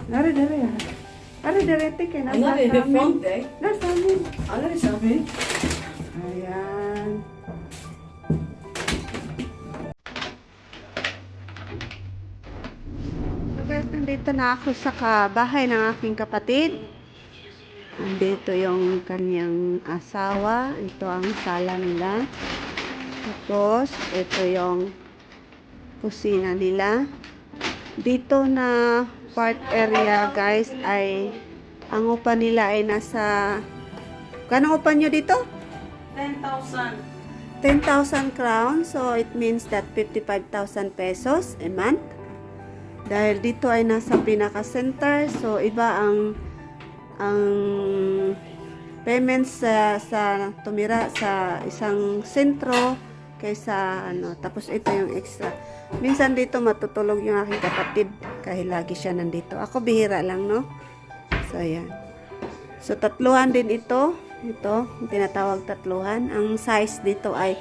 Dari, dari. Dari, dari, tika. Ano rin, the front eh? Nasa amin. Ano rin sabi? Ayan. Guys, nandito na ako sa bahay ng aking kapatid. Nandito yung kanyang asawa. Ito ang sala nila. Tapos, ito yung kusina nila. Dito na part area, guys, ay ang upa nila ay nasa... Kano upa nyo dito? 10,000. 10,000 crowns. So, it means that 55,000 pesos a month. Dahil dito ay nasa pinaka-center. So, iba ang payments sa tumira sa isang sentro kaysa ano. Tapos, ito yung extra. Minsan dito matutulog yung aking kapatid kahit lagi siya nandito. Ako bihira lang, no? So, ayan. So, tatluhan din ito. Ito, yung tinatawag tatluhan. Ang size dito ay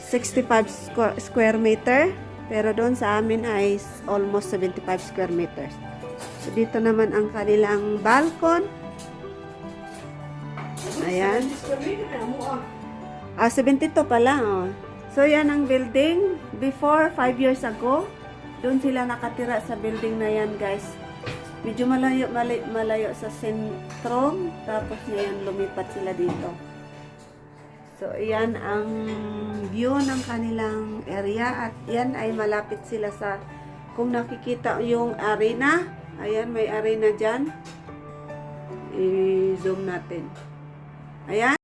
65 square meter. Pero doon sa amin ay almost 75 square meters. So, dito naman ang kanilang balcon. Ayan. 72 pala, oh. So, yan ang building. Before, 5 years ago, doon sila nakatira sa building na yan, guys. Medyo malayo sa sentro. Tapos ngayon, lumipat sila dito. So, yan ang view ng kanilang area. At yan ay malapit sila sa, kung nakikita yung arena. Ayan, may arena dyan. I-zoom natin. Ayan.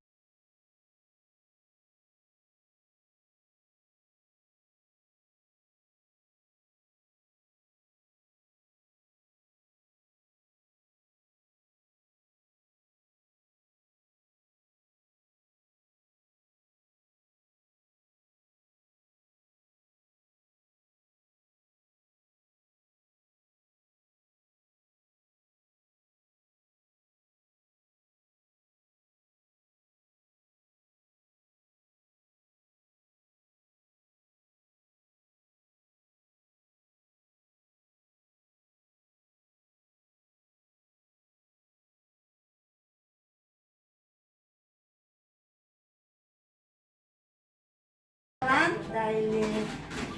Dahil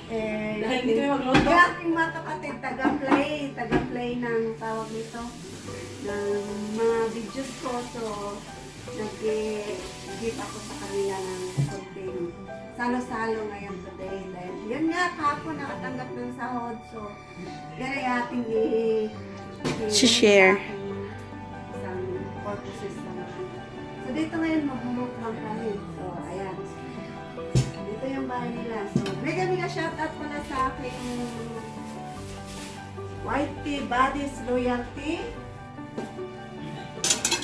Dahil hindi kami magluto? yung aking mga kapatid, taga-play ng tawag nito, ng mga videos ko. So, nag-give ako sa kanila ng konting salo-salo ngayon today. Dahil yun nga, kahapon nakatanggap ng sahod. So, yan ay ating share. Isang purposes naman. So, dito ngayon mag-mukbang kami. So, ayan. Ito yung bahay nila. So, mega shoutout pala sa aking YT Bodies Loyalty.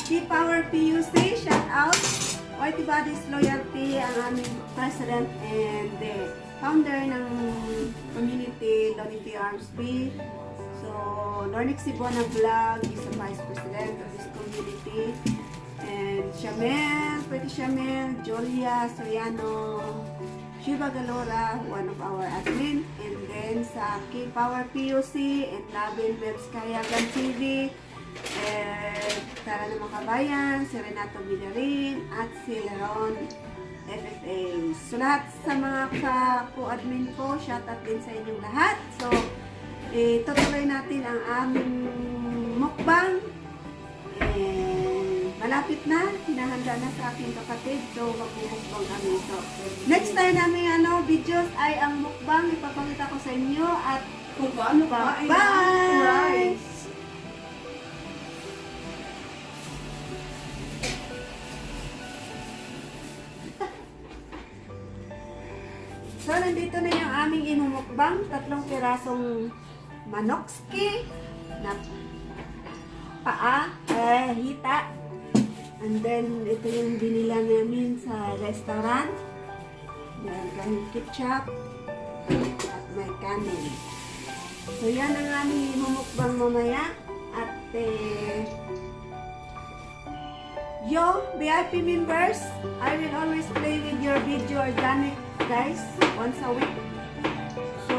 T-Power PUC, shoutout. YT Bodies Loyalty, ang aming president and the founder ng community, Lonity Arms P. So, Lornix Sibona Vlog is the vice president of this community. And Shamel, Pretty Shamel, Julia Soriano, Shiva Galora, one of our admin, and then sa K-Power POC, and Label Webs Kayagan TV, and Tara na Makabayan, si Renato Villarin, at si Leron FFA. So lahat sa mga ka-admin ko, shoutout din sa inyong lahat. So, tutuloy natin ang aming mukbang. Malapit na, hinahanda na sa aking kapatid. So, magmumukbang kami. So, next time namin videos ay ang mukbang. Ipapakita ko sa inyo at Kung paano pa? bye! So, nandito na yung aming inumukbang. 3 pirasong manokski na paa, hita. And then, ito yung binila namin sa restaurant. Meron kami ketchup at may kanin. So, yan ang aming imumukbang mamaya. At, yo, VIP members, I will always play with your video organic, guys, once a week. So,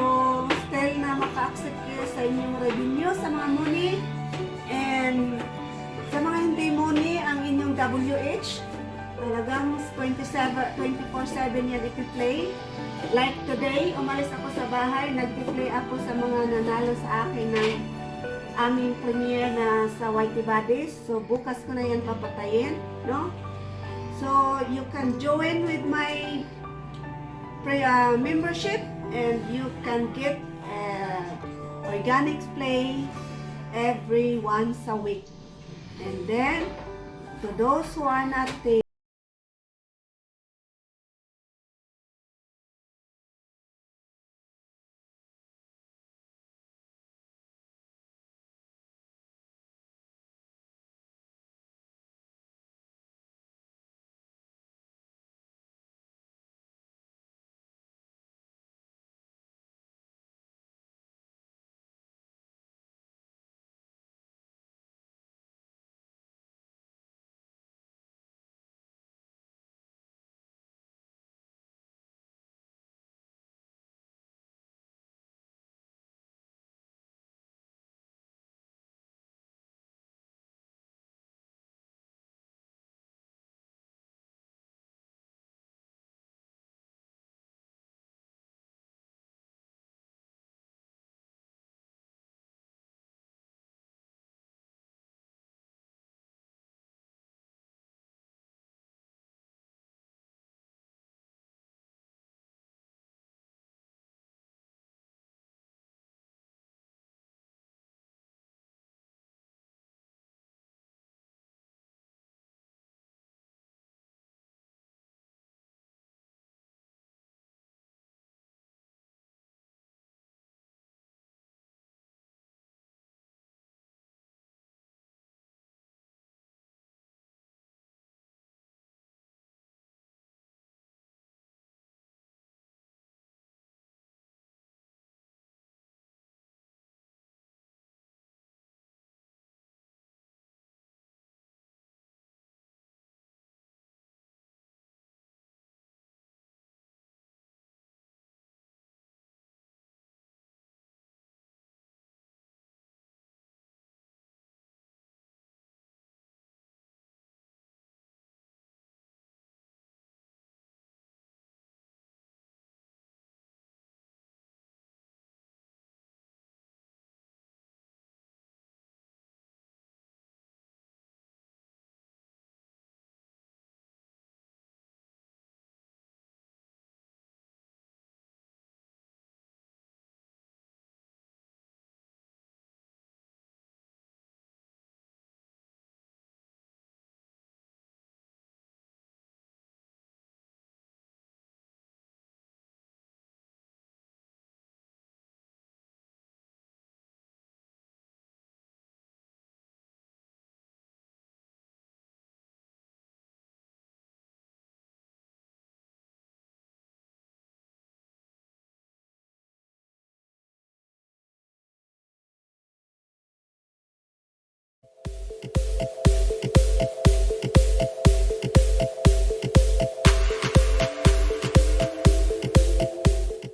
still na maka-accept kayo sa inyong revenue sa mga money. And sa mga hindi muni ang inyong WH, talagang 24/7 yan ipi-play. Like today, umalis ako sa bahay, nag-play ako sa mga nanalo sa akin ng aming premiere na sa Whitey Buddies. So bukas ko na yan papatayin, no? So you can join with my membership and you can get organics play every once a week. And then to those who are not